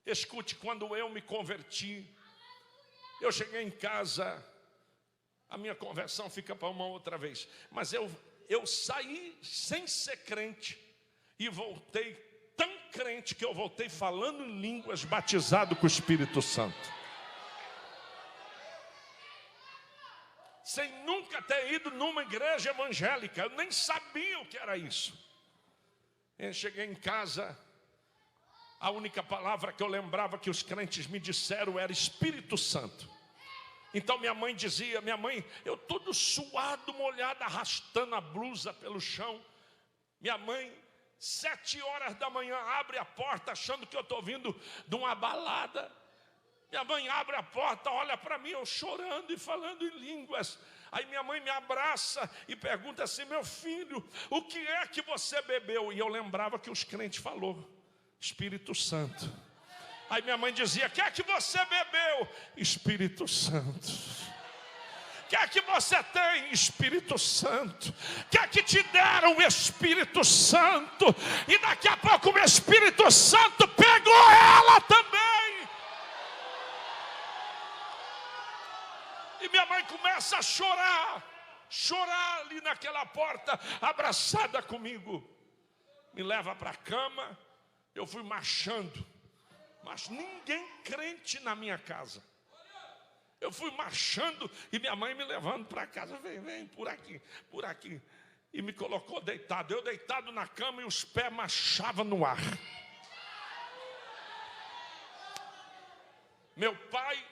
Escute, quando eu me converti, eu cheguei em casa, a minha conversão fica para uma outra vez, mas eu saí sem ser crente e voltei tão crente que eu voltei falando em línguas, batizado com o Espírito Santo. Sem nunca ter ido numa igreja evangélica, eu nem sabia o que era isso. Eu cheguei em casa, a única palavra que eu lembrava que os crentes me disseram era Espírito Santo. Então minha mãe dizia, eu todo suado, molhado, arrastando a blusa pelo chão. Minha mãe, 7 horas da manhã, abre a porta achando que eu estou vindo de uma balada. Minha mãe abre a porta, olha para mim, eu chorando e falando em línguas. Aí minha mãe me abraça e pergunta assim, meu filho, o que é que você bebeu? E eu lembrava que os crentes falaram, Espírito Santo. Aí minha mãe dizia, o que é que você bebeu? Espírito Santo. O que é que você tem? Espírito Santo. O que é que te deram? Espírito Santo. E daqui a pouco o Espírito Santo pegou ela também. E minha mãe começa a chorar ali naquela porta, abraçada comigo. Me leva para a cama, eu fui marchando, mas ninguém crente na minha casa. Eu fui marchando e minha mãe me levando para casa, vem, por aqui. E me colocou deitado, eu deitado na cama e os pés marchavam no ar. Meu pai,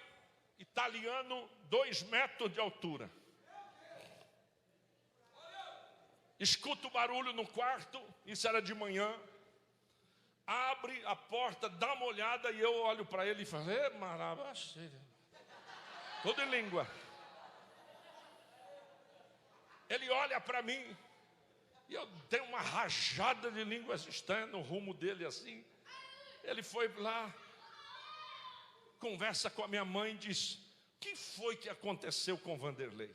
italiano, 2 metros de altura. Escuto o barulho no quarto, isso era de manhã. Abre a porta, dá uma olhada e eu olho para ele e falo, maravilha. Tudo em língua. Ele olha para mim e eu dei uma rajada de línguas estranhas no rumo dele assim. Ele foi lá, conversa com a minha mãe e diz, o que foi que aconteceu com o Vanderlei?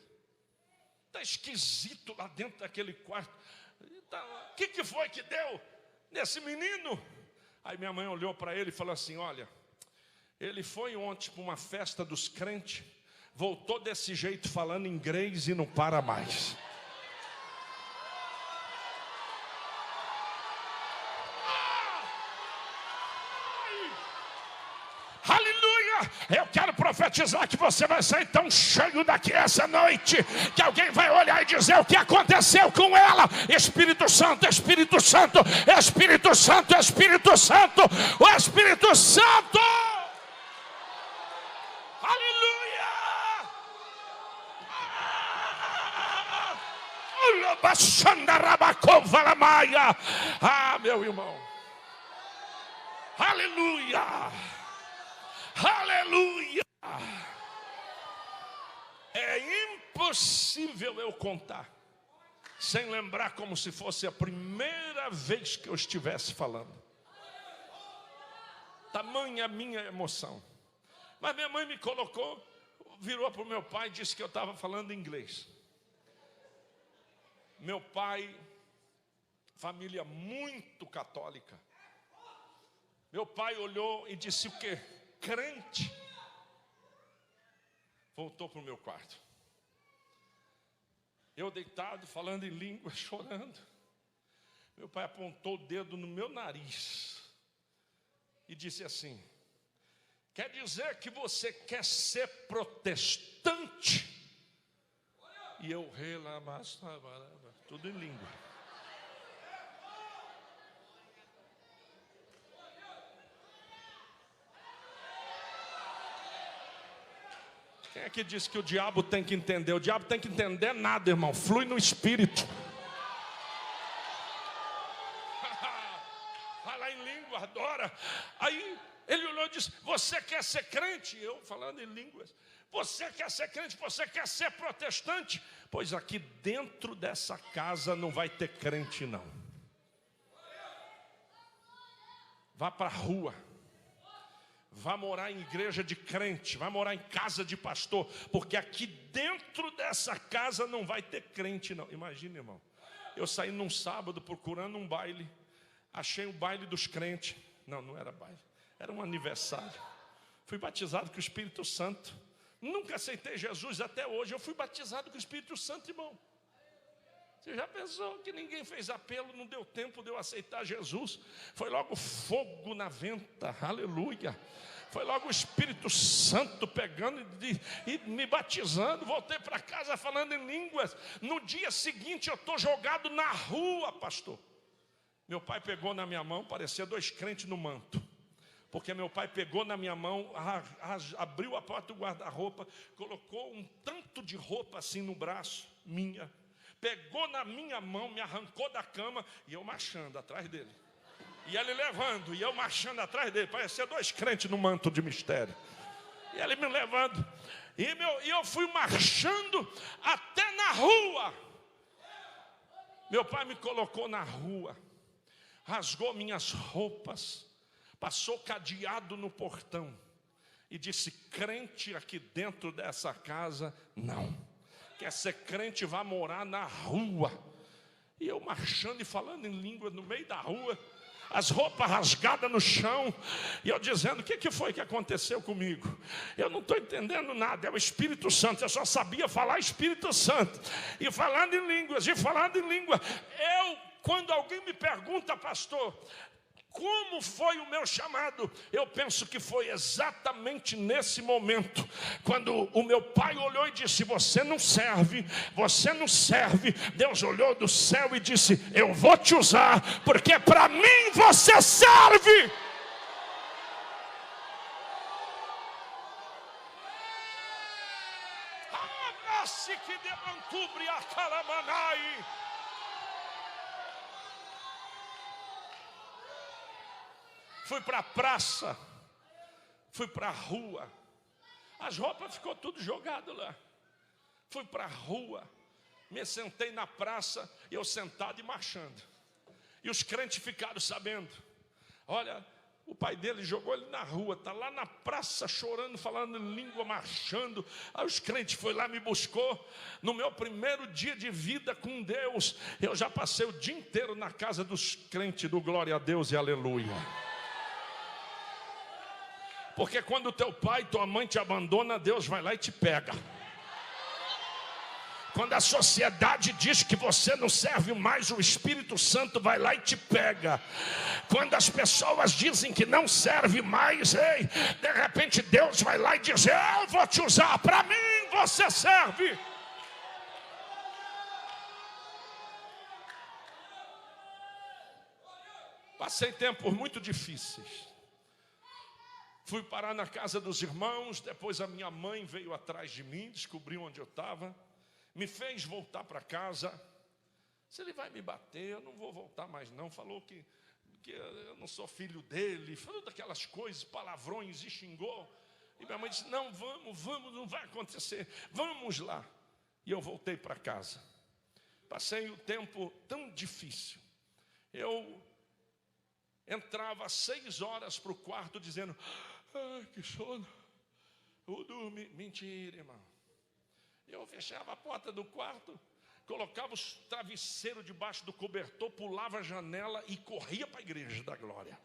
Está esquisito lá dentro daquele quarto. O que foi que deu nesse menino? Aí minha mãe olhou para ele e falou assim, olha, ele foi ontem para uma festa dos crentes, voltou desse jeito falando inglês e não para mais. Eu quero profetizar que você vai sair tão cheio daqui essa noite, que alguém vai olhar e dizer o que aconteceu com ela. Espírito Santo, Espírito Santo, Espírito Santo, Espírito Santo, o Espírito Santo. Aleluia. Ah, meu irmão. Aleluia. Aleluia! É impossível eu contar sem lembrar como se fosse a primeira vez que eu estivesse falando. Tamanha a minha emoção. Mas minha mãe me colocou, virou para o meu pai e disse que eu estava falando inglês. Meu pai, família muito católica. Meu pai olhou e disse o quê? Crente. Voltou para o meu quarto. Eu deitado, falando em língua, chorando. Meu pai apontou o dedo no meu nariz e disse assim, quer dizer que você quer ser protestante? E eu tudo em língua. Quem é que diz que o diabo tem que entender? O diabo tem que entender nada, irmão. Flui no espírito. Fala em língua, adora. Aí ele olhou e disse, você quer ser crente? Eu falando em línguas. Você quer ser crente? Você quer ser protestante? Pois aqui dentro dessa casa não vai ter crente não. Vá para a rua. Vá morar em igreja de crente, vai morar em casa de pastor, porque aqui dentro dessa casa não vai ter crente não. Imagina, irmão, eu saí num sábado procurando um baile, achei o baile dos crentes. Não era baile, Era um aniversário. Fui batizado com o Espírito Santo. Nunca aceitei Jesus até hoje. Eu fui batizado com o Espírito Santo, irmão. Você já pensou que ninguém fez apelo, não deu tempo de eu aceitar Jesus? Foi logo fogo na venta, aleluia. Foi logo o Espírito Santo pegando e me batizando. Voltei para casa falando em línguas. No dia seguinte eu estou jogado na rua, pastor. Meu pai pegou na minha mão, parecia dois crentes no manto. Porque meu pai pegou na minha mão, abriu a porta do guarda-roupa, colocou um tanto de roupa assim no braço, minha. Pegou na minha mão, me arrancou da cama e eu marchando atrás dele. E ele levando, e eu marchando atrás dele. Parecia dois crentes no manto de mistério. E ele me levando. E eu fui marchando até na rua. Meu pai me colocou na rua. Rasgou minhas roupas. Passou cadeado no portão. E disse, crente aqui dentro dessa casa, não. Quer ser crente, vá morar na rua. E eu marchando e falando em língua no meio da rua, as roupas rasgadas no chão, e eu dizendo, o que foi que aconteceu comigo? Eu não estou entendendo nada, é o Espírito Santo. Eu só sabia falar Espírito Santo, e falando em línguas, quando alguém me pergunta, pastor, como foi o meu chamado? Eu penso que foi exatamente nesse momento, quando o meu pai olhou e disse, você não serve. Deus olhou do céu e disse, eu vou te usar, porque para mim você serve. Fui para a praça, fui para a rua, as roupas ficou tudo jogado lá. Fui para a rua, me sentei na praça, eu sentado e marchando. E os crentes ficaram sabendo. Olha, o pai dele jogou ele na rua, está lá na praça chorando, falando em língua, marchando. Aí os crentes foram lá, me buscou. No meu primeiro dia de vida com Deus, eu já passei o dia inteiro na casa dos crentes do glória a Deus e aleluia. Porque quando teu pai e tua mãe te abandonam, Deus vai lá e te pega. Quando a sociedade diz que você não serve mais, o Espírito Santo vai lá e te pega. Quando as pessoas dizem que não serve mais, de repente Deus vai lá e diz, eu vou te usar, para mim você serve. Passei tempos muito difíceis. Fui parar na casa dos irmãos, depois a minha mãe veio atrás de mim, descobriu onde eu estava, me fez voltar para casa. Se ele vai me bater, eu não vou voltar mais não. Falou que eu não sou filho dele, falou daquelas coisas, palavrões e xingou. E minha mãe disse, não, vamos, não vai acontecer, vamos lá. E eu voltei para casa. Passei um tempo tão difícil. Eu entrava às 6 horas para o quarto dizendo, ai, que sono, eu vou dormir. Mentira, irmão. Eu fechava a porta do quarto, colocava os travesseiros debaixo do cobertor, pulava a janela e corria para a igreja da glória.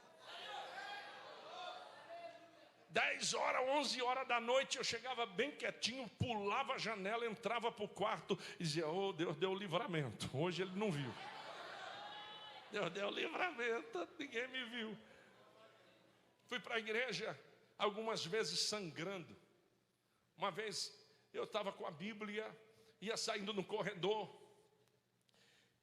10 horas, 11 horas da noite, eu chegava bem quietinho, pulava a janela, entrava para o quarto e dizia, oh, Deus deu o livramento. Hoje ele não viu. Deus deu o livramento, ninguém me viu. Fui para a igreja algumas vezes sangrando. Uma vez eu estava com a Bíblia, ia saindo no corredor,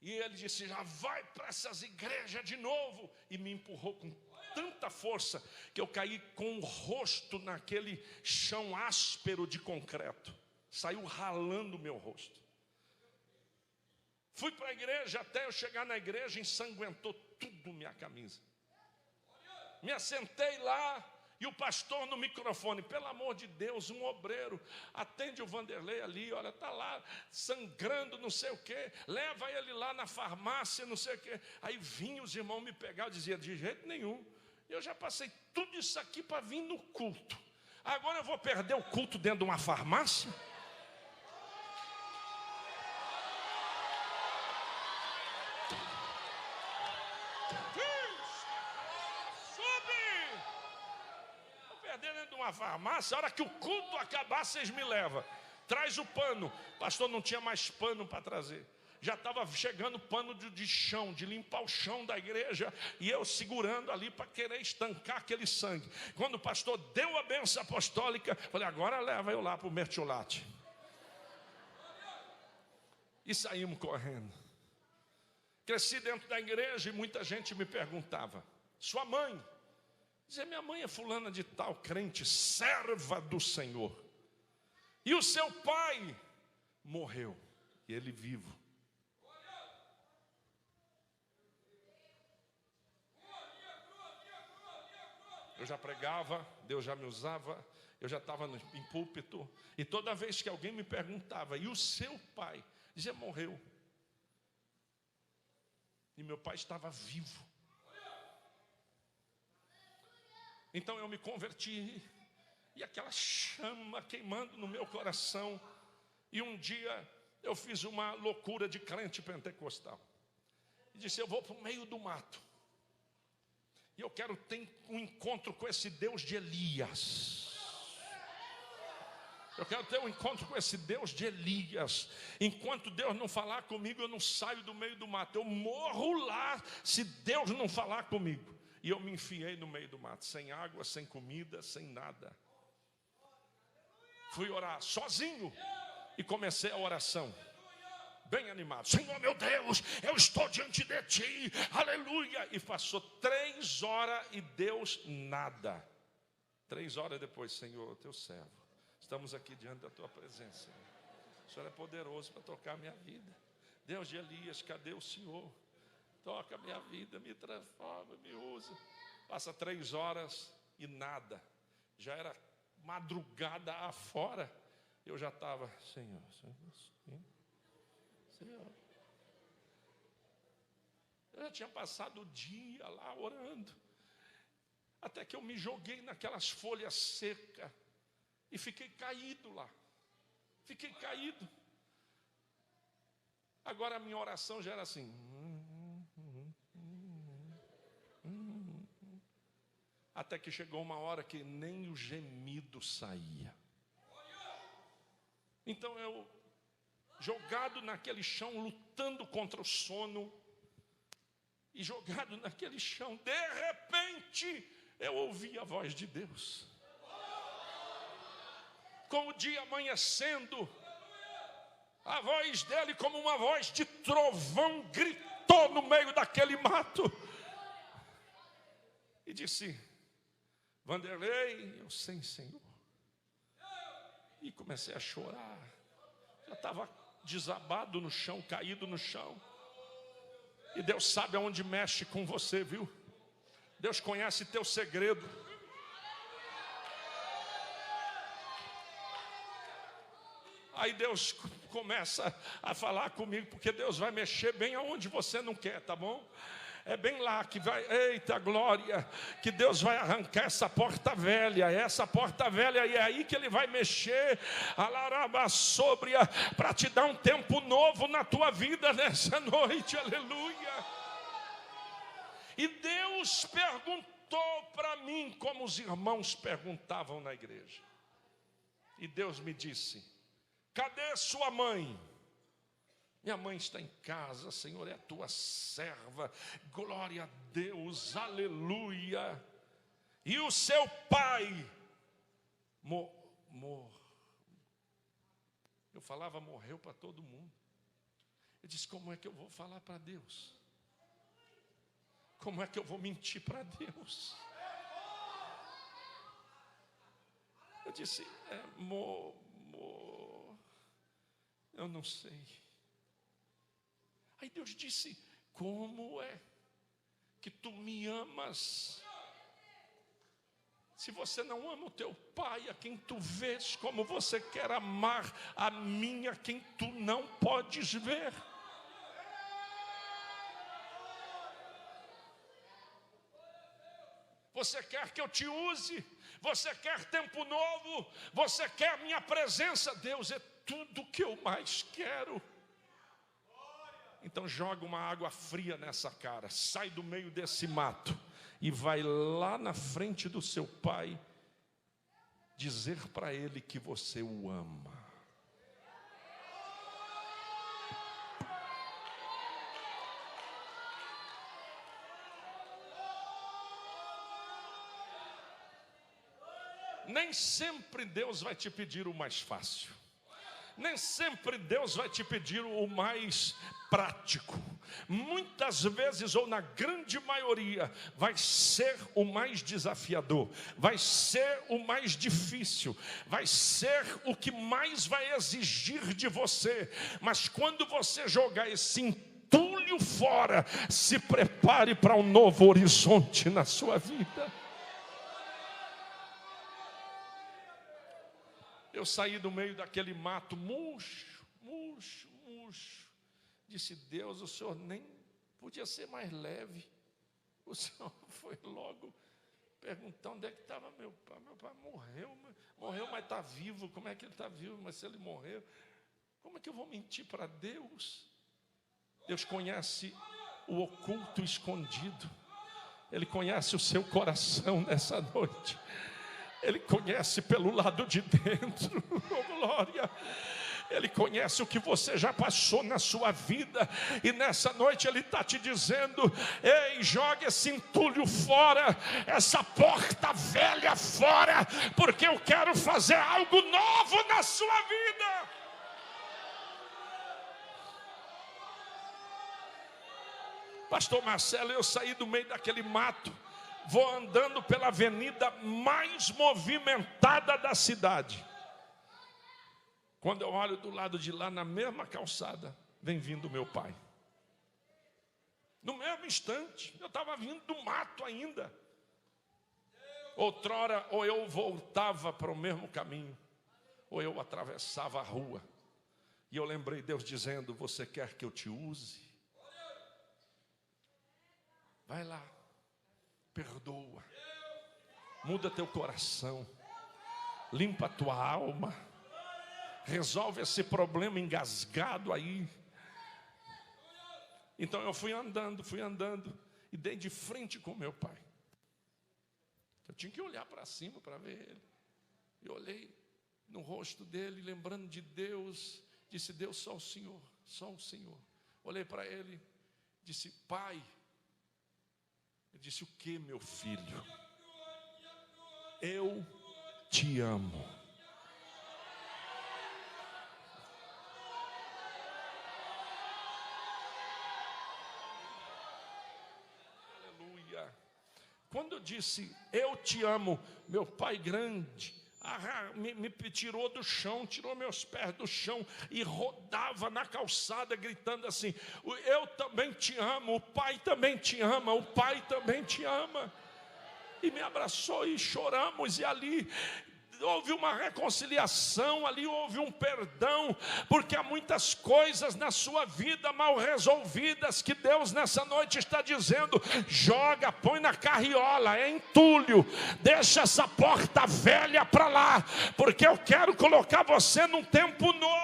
e ele disse, já vai para essas igrejas de novo, e me empurrou com tanta força, que eu caí com o rosto naquele chão áspero de concreto, saiu ralando o meu rosto. Fui para a igreja, até eu chegar na igreja, ensanguentou tudo minha camisa. Me assentei lá, e o pastor no microfone, pelo amor de Deus, um obreiro, atende o Vanderlei ali, olha, está lá sangrando, não sei o quê, leva ele lá na farmácia, não sei o quê. Aí vinham os irmãos me pegar, eu dizia, de jeito nenhum, eu já passei tudo isso aqui para vir no culto. Agora eu vou perder o culto dentro de uma farmácia? perder dentro de uma farmácia, a hora que o culto acabar, vocês me levam. Traz o pano. Pastor, não tinha mais pano para trazer. Já estava chegando pano de chão, de limpar o chão da igreja, e eu segurando ali para querer estancar aquele sangue. Quando o pastor deu a bênção apostólica, falei, agora leva eu lá para o mertiolate. E saímos correndo. Cresci dentro da igreja e muita gente me perguntava, sua mãe? Dizia, minha mãe é fulana de tal, crente, serva do Senhor. E o seu pai morreu, e ele vivo. Eu já pregava, Deus já me usava, eu já estava em púlpito. E toda vez que alguém me perguntava, e o seu pai? Dizia, morreu. E meu pai estava vivo. Então eu me converti. E aquela chama queimando no meu coração. E um dia eu fiz uma loucura de crente pentecostal. E disse, eu vou para o meio do mato. E eu quero ter um encontro com esse Deus de Elias. Eu quero ter um encontro com esse Deus de Elias. Enquanto Deus não falar comigo, eu não saio do meio do mato. Eu morro lá se Deus não falar comigo. E eu me enfiei no meio do mato, sem água, sem comida, sem nada. Fui orar sozinho e comecei a oração. Bem animado, Senhor meu Deus, eu estou diante de ti, aleluia. E passou 3 horas e Deus nada. 3 horas depois, Senhor, teu servo, estamos aqui diante da tua presença. O Senhor é poderoso para tocar a minha vida. Deus de Elias, cadê o Senhor? Toca a minha vida, me transforma, me usa. Passa 3 horas e nada. Já era madrugada afora. Eu já estava, Senhor. Eu já tinha passado o dia lá orando. Até que eu me joguei naquelas folhas secas. E fiquei caído lá. Fiquei caído. Agora a minha oração já era assim. Até que chegou uma hora que nem o gemido saía. Então eu, jogado naquele chão, lutando contra o sono, e jogado naquele chão, de repente, eu ouvi a voz de Deus. Com o dia amanhecendo, a voz dele, como uma voz de trovão, gritou no meio daquele mato. E disse, Vanderlei, eu sei, Senhor. E comecei a chorar. Já estava desabado no chão, caído no chão. E Deus sabe aonde mexe com você, viu? Deus conhece teu segredo. Aí Deus começa a falar comigo, porque Deus vai mexer bem aonde você não quer, tá bom? É bem lá que vai, eita glória, que Deus vai arrancar essa porta velha, e é aí que Ele vai mexer, alarabassobria, para te dar um tempo novo na tua vida nessa noite, aleluia. E Deus perguntou para mim, como os irmãos perguntavam na igreja. E Deus me disse, cadê sua mãe? Minha mãe está em casa, Senhor, é a tua serva, glória a Deus, aleluia. E o seu pai, eu falava morreu para todo mundo. Eu disse, como é que eu vou falar para Deus? Como é que eu vou mentir para Deus? Eu disse, eu não sei. Aí Deus disse, como é que tu me amas? Se você não ama o teu pai, a quem tu vês, como você quer amar a mim, a quem tu não podes ver? Você quer que eu te use? Você quer tempo novo? Você quer minha presença? Deus, é tudo que eu mais quero. Então joga uma água fria nessa cara, sai do meio desse mato e vai lá na frente do seu pai dizer para Ele que você o ama. Nem sempre Deus vai te pedir o mais fácil. Nem sempre Deus vai te pedir o mais prático. Muitas vezes, ou na grande maioria, vai ser o mais desafiador, vai ser o mais difícil, vai ser o que mais vai exigir de você. Mas quando você jogar esse entulho fora, se prepare para um novo horizonte na sua vida. Eu saí do meio daquele mato murcho. Disse: Deus, o Senhor nem podia ser mais leve. O Senhor foi logo perguntar onde é que estava meu pai. Meu pai morreu, mas está vivo. Como é que ele está vivo? Mas se ele morreu, como é que eu vou mentir para Deus? Deus conhece o oculto escondido. Ele conhece o seu coração nessa noite. Ele conhece pelo lado de dentro. Oh, glória. Ele conhece o que você já passou na sua vida. E nessa noite Ele está te dizendo: ei, jogue esse entulho fora, essa porta velha fora, porque eu quero fazer algo novo na sua vida. Pastor Marcelo, eu saí do meio daquele mato, vou andando pela avenida mais movimentada da cidade. Quando eu olho do lado de lá, na mesma calçada, vem vindo meu pai. No mesmo instante, eu estava vindo do mato ainda. Outrora, ou eu voltava para o mesmo caminho, ou eu atravessava a rua. E eu lembrei Deus dizendo: você quer que eu te use? Vai lá. Perdoa, muda teu coração, limpa a tua alma, resolve esse problema engasgado aí. Então eu fui andando e dei de frente com meu pai. Eu tinha que olhar para cima para ver ele. E olhei no rosto dele, lembrando de Deus. Disse: Deus, só o Senhor, só o Senhor. Olhei para ele, disse: Pai. Ele disse: o que, meu filho? Eu te amo. Aleluia. Quando eu disse eu te amo, meu pai grande me tirou do chão, tirou meus pés do chão e rodava na calçada gritando assim: eu também te amo, o pai também te ama, o pai também te ama. E me abraçou e choramos, e ali houve uma reconciliação, ali houve um perdão, porque há muitas coisas na sua vida mal resolvidas, que Deus nessa noite está dizendo: joga, põe na carriola, é entulho, deixa essa porta velha para lá, porque eu quero colocar você num tempo novo.